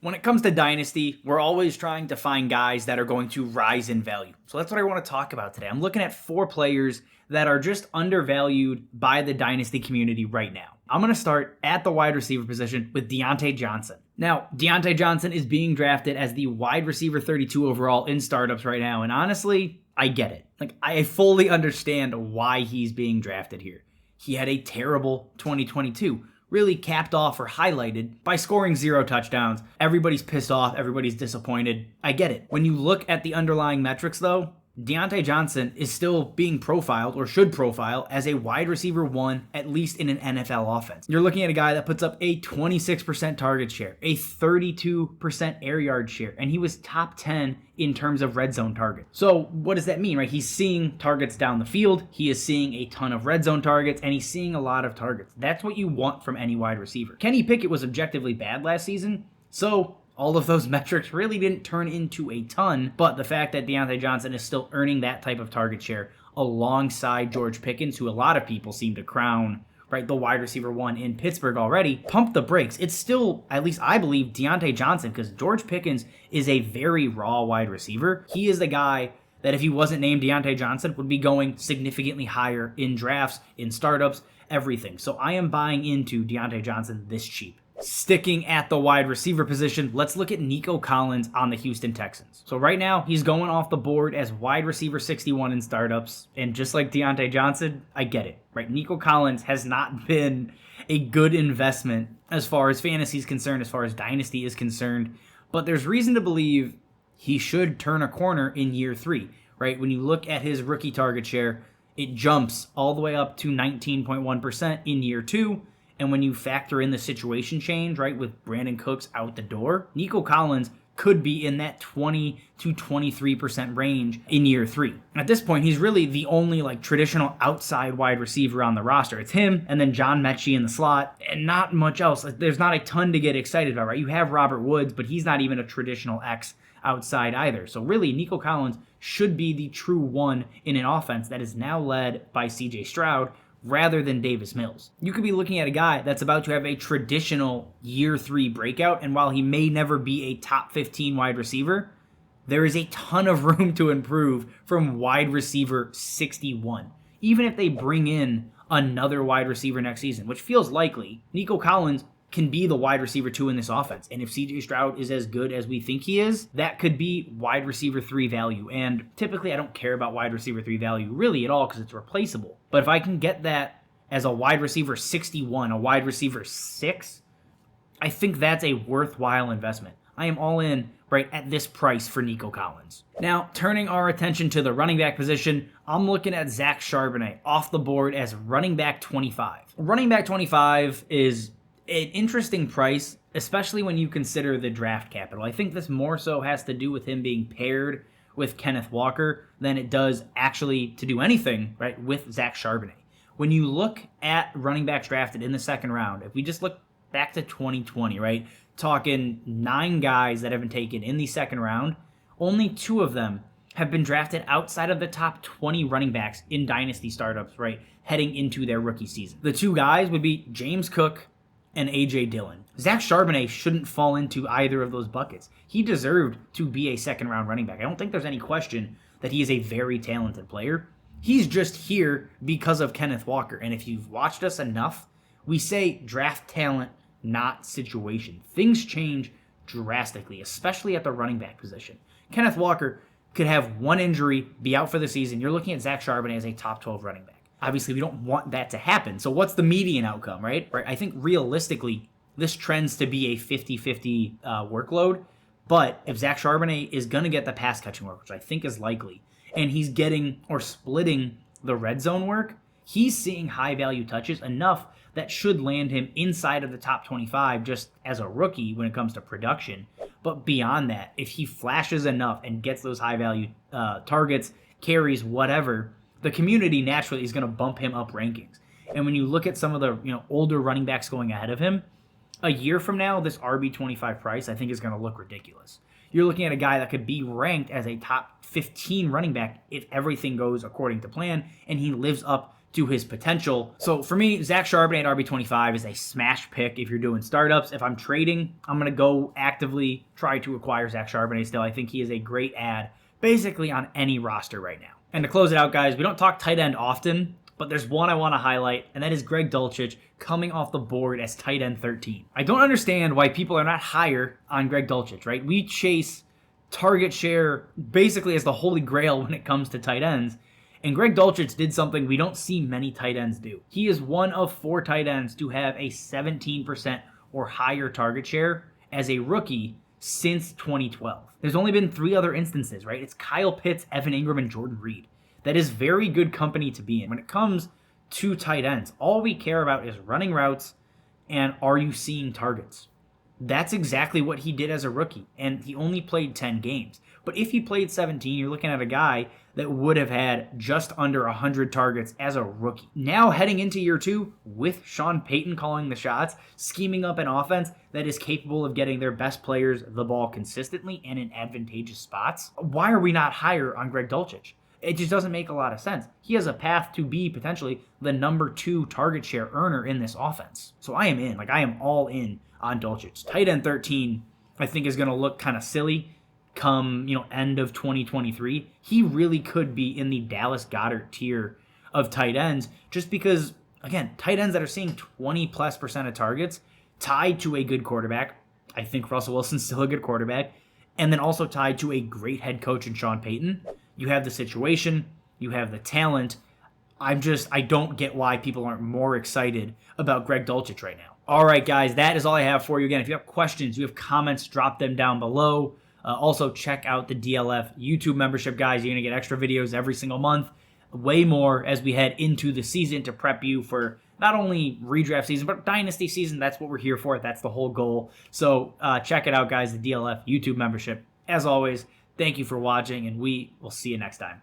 When it comes to Dynasty, we're always trying to find guys that are going to rise in value. So that's what I want to talk about today. I'm looking at 4 players that are just undervalued by the Dynasty community right now. I'm going to start at the wide receiver position with Diontae Johnson. Now, Diontae Johnson is being drafted as the wide receiver 32 overall in startups right now. And honestly, I get it. I fully understand why he's being drafted here. He had a terrible 2022. Really capped off or highlighted by scoring 0 touchdowns. Everybody's pissed off. Everybody's disappointed. I get it. When you look at the underlying metrics, though, Diontae Johnson is still being profiled, or should profile, as a wide receiver 1, at least in an NFL offense. You're looking at a guy that puts up a 26% target share, a 32% air yard share, and he was top 10 in terms of red zone targets. So what does that mean, right? He's seeing targets down the field, he is seeing a ton of red zone targets, and he's seeing a lot of targets. That's what you want from any wide receiver. Kenny Pickett was objectively bad last season, so all of those metrics really didn't turn into a ton, but the fact that Diontae Johnson is still earning that type of target share alongside George Pickens, who a lot of people seem to crown, right, the wide receiver 1 in Pittsburgh already, pump the brakes. It's still, at least I believe, Diontae Johnson, because George Pickens is a very raw wide receiver. He is the guy that if he wasn't named Diontae Johnson would be going significantly higher in drafts, in startups, everything. So I am buying into Diontae Johnson this cheap. Sticking at the wide receiver position, let's look at Nico Collins on the Houston Texans. So right now, he's going off the board as wide receiver 61 in startups. And just like Diontae Johnson, I get it, right? Nico Collins has not been a good investment as far as fantasy is concerned, as far as Dynasty is concerned. But there's reason to believe he should turn a corner in year 3, right? When you look at his rookie target share, it jumps all the way up to 19.1% in year 2. And when you factor in the situation change, right, with Brandon Cooks out the door, Nico Collins could be in that 20 to 23% range in year 3. At this point, he's really the only traditional outside wide receiver on the roster. It's him and then John Mechie in the slot and not much else. There's not a ton to get excited about, right? You have Robert Woods, but he's not even a traditional X outside either. So really, Nico Collins should be the true one in an offense that is now led by CJ Stroud, rather than Davis Mills. You could be looking at a guy that's about to have a traditional year 3 breakout, and while he may never be a top 15 wide receiver, there is a ton of room to improve from wide receiver 61. Even if they bring in another wide receiver next season, which feels likely, Nico Collins can be the wide receiver 2 in this offense. And if CJ Stroud is as good as we think he is, that could be wide receiver 3 value. And typically I don't care about wide receiver 3 value really at all because it's replaceable. But if I can get that as a wide receiver 61, a wide receiver 6, I think that's a worthwhile investment. I am all in right at this price for Nico Collins. Now, turning our attention to the running back position, I'm looking at Zach Charbonnet off the board as running back 25. Running back 25 is an interesting price, especially when you consider the draft capital. I think this more so has to do with him being paired with Kenneth Walker than it does actually to do anything, right, with Zach Charbonnet. When you look at running backs drafted in the second round, if we just look back to 2020, right, talking 9 guys that have been taken in the second round, only 2 of them have been drafted outside of the top 20 running backs in Dynasty startups, right, heading into their rookie season. The 2 guys would be James Cook and A.J. Dillon. Zach Charbonnet shouldn't fall into either of those buckets. He deserved to be a second-round running back. I don't think there's any question that he is a very talented player. He's just here because of Kenneth Walker. And if you've watched us enough, we say draft talent, not situation. Things change drastically, especially at the running back position. Kenneth Walker could have one injury, be out for the season. You're looking at Zach Charbonnet as a top 12 running back. Obviously, we don't want that to happen. So what's the median outcome, right? I think realistically, this trends to be a 50-50 workload. But if Zach Charbonnet is going to get the pass catching work, which I think is likely, and he's getting or splitting the red zone work, he's seeing high value touches enough that should land him inside of the top 25 just as a rookie when it comes to production. But beyond that, if he flashes enough and gets those high value targets, carries, whatever, the community naturally is going to bump him up rankings. And when you look at some of the older running backs going ahead of him, a year from now, this RB25 price I think is going to look ridiculous. You're looking at a guy that could be ranked as a top 15 running back if everything goes according to plan and he lives up to his potential. So for me, Zach Charbonnet at RB25 is a smash pick if you're doing startups. If I'm trading, I'm going to go actively try to acquire Zach Charbonnet still. I think he is a great add basically on any roster right now. And to close it out, guys, we don't talk tight end often, but there's one I want to highlight, and that is Greg Dulcich coming off the board as tight end 13. I don't understand why people are not higher on Greg Dulcich, right? We chase target share basically as the holy grail when it comes to tight ends. And Greg Dulcich did something we don't see many tight ends do. He is one of 4 tight ends to have a 17% or higher target share as a rookie since 2012. There's only been 3 other instances, right? It's Kyle Pitts, Evan Ingram, and Jordan Reed. That is very good company to be in. When it comes to tight ends, all we care about is running routes and are you seeing targets? That's exactly what he did as a rookie, and he only played 10 games. But if he played 17, you're looking at a guy that would have had just under 100 targets as a rookie. Now heading into year 2 with Sean Payton calling the shots, scheming up an offense that is capable of getting their best players the ball consistently and in advantageous spots. Why are we not higher on Greg Dulcich? It just doesn't make a lot of sense. He has a path to be potentially the number 2 target share earner in this offense. So I am in. I am all in on Dulcich. Tight end 13, I think, is going to look kind of silly come, end of 2023. He really could be in the Dallas Goedert tier of tight ends just because, again, tight ends that are seeing 20+% of targets tied to a good quarterback. I think Russell Wilson's still a good quarterback. And then also tied to a great head coach in Sean Payton. You have the situation, you have the talent. I don't get why people aren't more excited about Greg Dulcich right now. All right, guys, that is all I have for you. Again, if you have questions, you have comments, drop them down below. Also, check out the DLF YouTube membership, guys. You're going to get extra videos every single month, way more as we head into the season to prep you for not only redraft season, but dynasty season. That's what we're here for. That's the whole goal. So check it out, guys, the DLF YouTube membership. As always, thank you for watching, and we will see you next time.